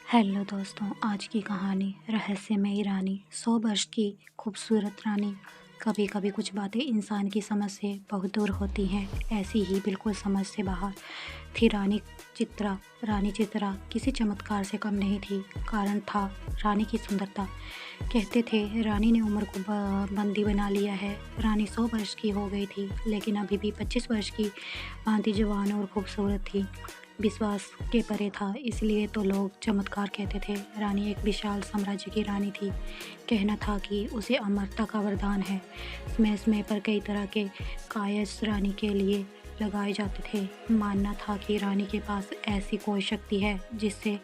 Hello दोस्तों, आज की कहानी रहस्यमयी रानी। 100 वर्ष की खूबसूरत रानी। कभी कभी कुछ बातें इंसान की समझ से बहुत दूर होती हैं। ऐसी ही बिल्कुल समझ से बाहर थी रानी चित्रा किसी चमत्कार से कम नहीं थी। कारण था रानी की सुंदरता। कहते थे रानी ने उम्र को बंदी बना लिया है। रानी 100 वर्ष की हो गई थी, लेकिन अभी भी 25 वर्ष की भांति जवान और खूबसूरत थी। विश्वास के परे था, इसलिए तो लोग चमत्कार कहते थे। रानी एक विशाल साम्राज्य की रानी थी। कहना था कि उसे अमरता का वरदान है। समय समय पर कई तरह के कायस रानी के लिए लगाए जाते थे। मानना था कि रानी के पास ऐसी कोई शक्ति है जिससे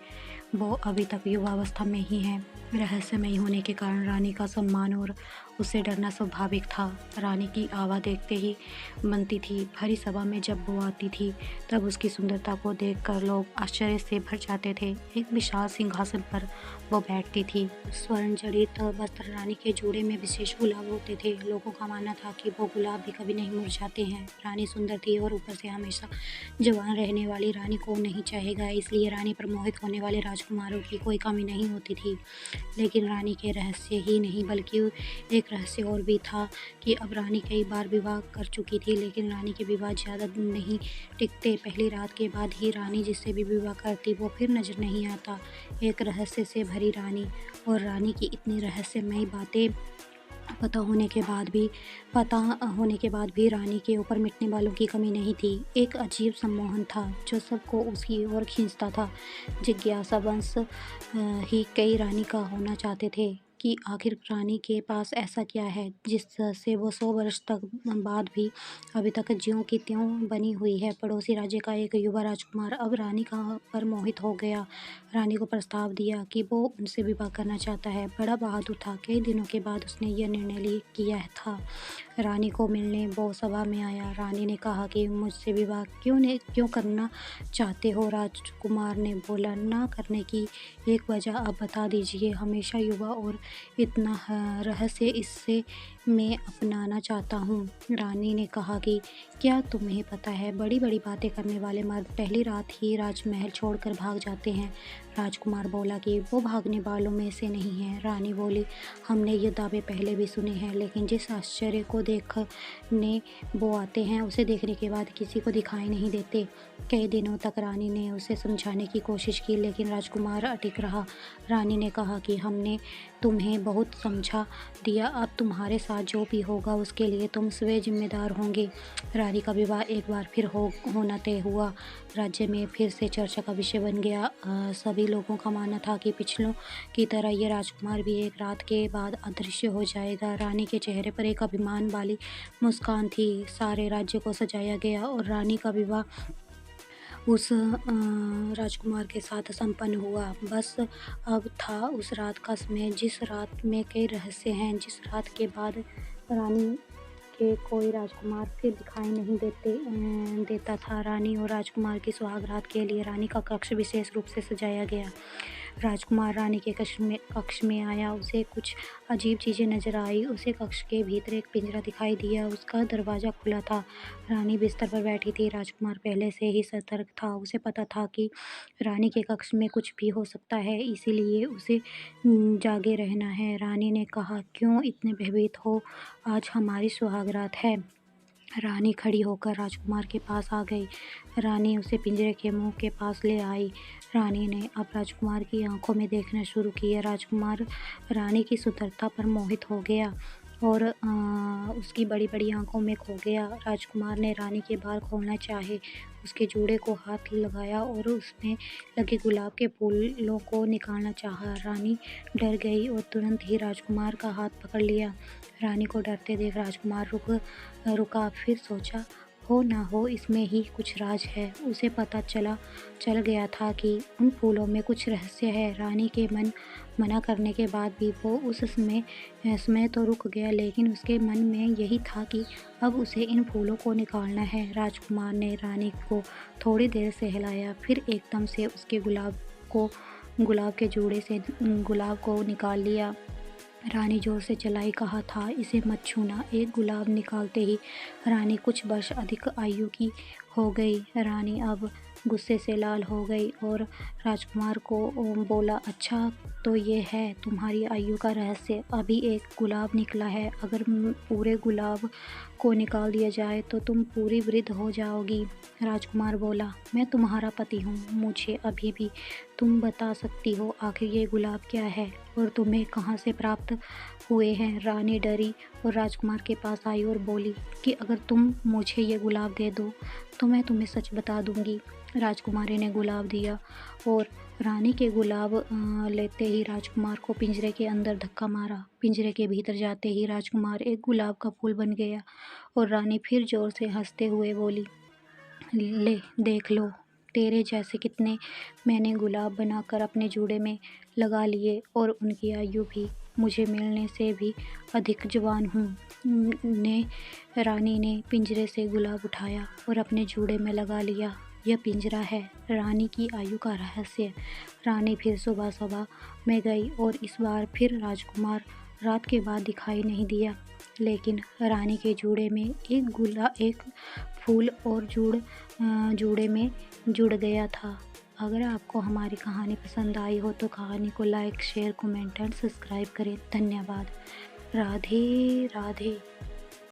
वो अभी तक युवावस्था में ही है। रहस्यमयी होने के कारण रानी का सम्मान और उससे डरना स्वाभाविक था। रानी की आवा देखते ही बनती थी। भरी सभा में जब वो आती थी, तब उसकी सुंदरता को देखकर लोग आश्चर्य से भर जाते थे। एक विशाल सिंहासन पर वो बैठती थी। स्वर्ण जड़ित वस्त्र रानी के जोड़े में विशेष गुलाब होते थे। लोगों का मानना था कि वो गुलाब भी कभी नहीं मुरझाते हैं। रानी सुंदर थी और ऊपर से हमेशा जवान रहने वाली रानी को नहीं चाहेगा, इसलिए रानी पर मोहित होने वाले राजकुमारों की कोई कमी नहीं होती थी। लेकिन रानी के रहस्य ही नहीं, बल्कि एक रहस्य और भी था कि अब रानी कई बार विवाह कर चुकी थी, लेकिन रानी के विवाह ज़्यादा दिन नहीं टिकते। पहली रात के बाद ही रानी जिससे भी विवाह करती वो फिर नजर नहीं आता। एक रहस्य से भरी रानी, और रानी की इतनी रहस्यमयी बातें पता होने के बाद भी रानी के ऊपर मिटने वालों की कमी नहीं थी। एक अजीब सम्मोहन था जो सबको उसकी ओर खींचता था। जिज्ञासावश ही कई रानी का होना चाहते थे कि आखिर रानी के पास ऐसा क्या है जिससे वो 100 वर्ष तक बाद भी अभी तक ज्यों की त्यों बनी हुई है। पड़ोसी राज्य का एक युवा राजकुमार अब रानी का पर मोहित हो गया। रानी को प्रस्ताव दिया कि वो उनसे विवाह करना चाहता है। बड़ा बहादुर था। कई दिनों के बाद उसने यह निर्णय किया था। रानी को मिलने वो सभा में आया। रानी ने कहा कि मुझसे विवाह क्यों करना चाहते हो। राजकुमार ने बोला, ना करने की एक वजह आप बता दीजिए। हमेशा युवा और इतना रहस्य, इससे मैं अपनाना चाहता हूँ। रानी ने कहा कि क्या तुम्हें पता है, बड़ी बड़ी बातें करने वाले मर्द पहली रात ही राजमहल छोड़कर भाग जाते हैं। राजकुमार बोला कि वो भागने वालों में से नहीं है। रानी बोली, हमने ये दावे पहले भी सुने हैं, लेकिन जिस आश्चर्य को देखने वो आते हैं, उसे देखने के बाद किसी को दिखाई नहीं देते। कई दिनों तक रानी ने उसे समझाने की कोशिश की, लेकिन राजकुमार अटक रहा। रानी ने कहा कि हमने तुम्हें बहुत समझा दिया, अब तुम्हारे साथ जो भी होगा उसके लिए तुम स्वयं जिम्मेदार होंगे। रानी का विवाह एक बार फिर होना तय हुआ। राज्य में फिर से चर्चा का विषय बन गया। सभी लोगों का मानना था कि पिछलों की तरह ये राजकुमार भी एक रात के बाद अदृश्य हो जाएगा। रानी के चेहरे पर एक अभिमान वाली मुस्कान थी। सारे राज्य को सजाया गया और रानी का विवाह उस राजकुमार के साथ संपन्न हुआ। बस अब था उस रात का समय, जिस रात में कई रहस्य हैं, जिस रात के बाद रानी के कोई राजकुमार फिर दिखाई नहीं देता था। रानी और राजकुमार की सुहागरात के लिए रानी का कक्ष विशेष रूप से सजाया गया। राजकुमार रानी के कक्ष में आया। उसे कुछ अजीब चीज़ें नजर आई। उसे कक्ष के भीतर एक पिंजरा दिखाई दिया। उसका दरवाज़ा खुला था। रानी बिस्तर पर बैठी थी। राजकुमार पहले से ही सतर्क था। उसे पता था कि रानी के कक्ष में कुछ भी हो सकता है, इसीलिए उसे जागे रहना है। रानी ने कहा, क्यों इतने भयभीत हो, आज हमारी सुहागरात है। रानी खड़ी होकर राजकुमार के पास आ गई। रानी उसे पिंजरे के मुंह के पास ले आई। रानी ने अब राजकुमार की आंखों में देखना शुरू किया। राजकुमार रानी की सुंदरता पर मोहित हो गया और उसकी बड़ी बड़ी आंखों में खो गया। राजकुमार ने रानी के बाल खोलना चाहे, उसके जूड़े को हाथ लगाया और उसमें लगे गुलाब के फूलों को निकालना चाहा। रानी डर गई और तुरंत ही राजकुमार का हाथ पकड़ लिया। रानी को डरते देख राजकुमार रुका, फिर सोचा, हो ना हो इसमें ही कुछ राज है। उसे पता चल गया था कि उन फूलों में कुछ रहस्य है। रानी के मना करने के बाद भी वो उस समय तो रुक गया, लेकिन उसके मन में यही था कि अब उसे इन फूलों को निकालना है। राजकुमार ने रानी को थोड़ी देर से हिलाया, फिर एकदम से उसके गुलाब के जूड़े से गुलाब को निकाल लिया। रानी जोर से चिल्लाई, कहा था इसे मत छूना। एक गुलाब निकालते ही रानी कुछ वर्ष अधिक आयु की हो गई। रानी अब गुस्से से लाल हो गई और राजकुमार को बोला, अच्छा तो ये है तुम्हारी आयु का रहस्य। अभी एक गुलाब निकला है, अगर पूरे गुलाब को निकाल दिया जाए तो तुम पूरी वृद्ध हो जाओगी। राजकुमार बोला, मैं तुम्हारा पति हूँ, मुझे अभी भी तुम बता सकती हो आखिर ये गुलाब क्या है और तुम्हें कहाँ से प्राप्त हुए हैं। रानी डरी और राजकुमार के पास आई और बोली कि अगर तुम मुझे ये गुलाब दे दो तो मैं तुम्हें सच बता दूंगी। राजकुमारी ने गुलाब दिया और रानी के गुलाब लेते ही राजकुमार को पिंजरे के अंदर धक्का मारा। पिंजरे के भीतर जाते ही राजकुमार एक गुलाब का फूल बन गया और रानी फिर जोर से हंसते हुए बोली, ले देख लो, तेरे जैसे कितने मैंने गुलाब बनाकर अपने जूड़े में लगा लिए और उनकी आयु भी मुझे मिलने से भी अधिक जवान हूँ। रानी ने पिंजरे से गुलाब उठाया और अपने जूड़े में लगा लिया। यह पिंजरा है रानी की आयु का रहस्य। रानी फिर सुबह सुबह में गई और इस बार फिर राजकुमार रात के बाद दिखाई नहीं दिया, लेकिन रानी के जूड़े में एक फूल और जूड़े में जुड़ गया था। अगर आपको हमारी कहानी पसंद आई हो तो कहानी को like, share, comment and subscribe करें। धन्यवाद। राधे राधे।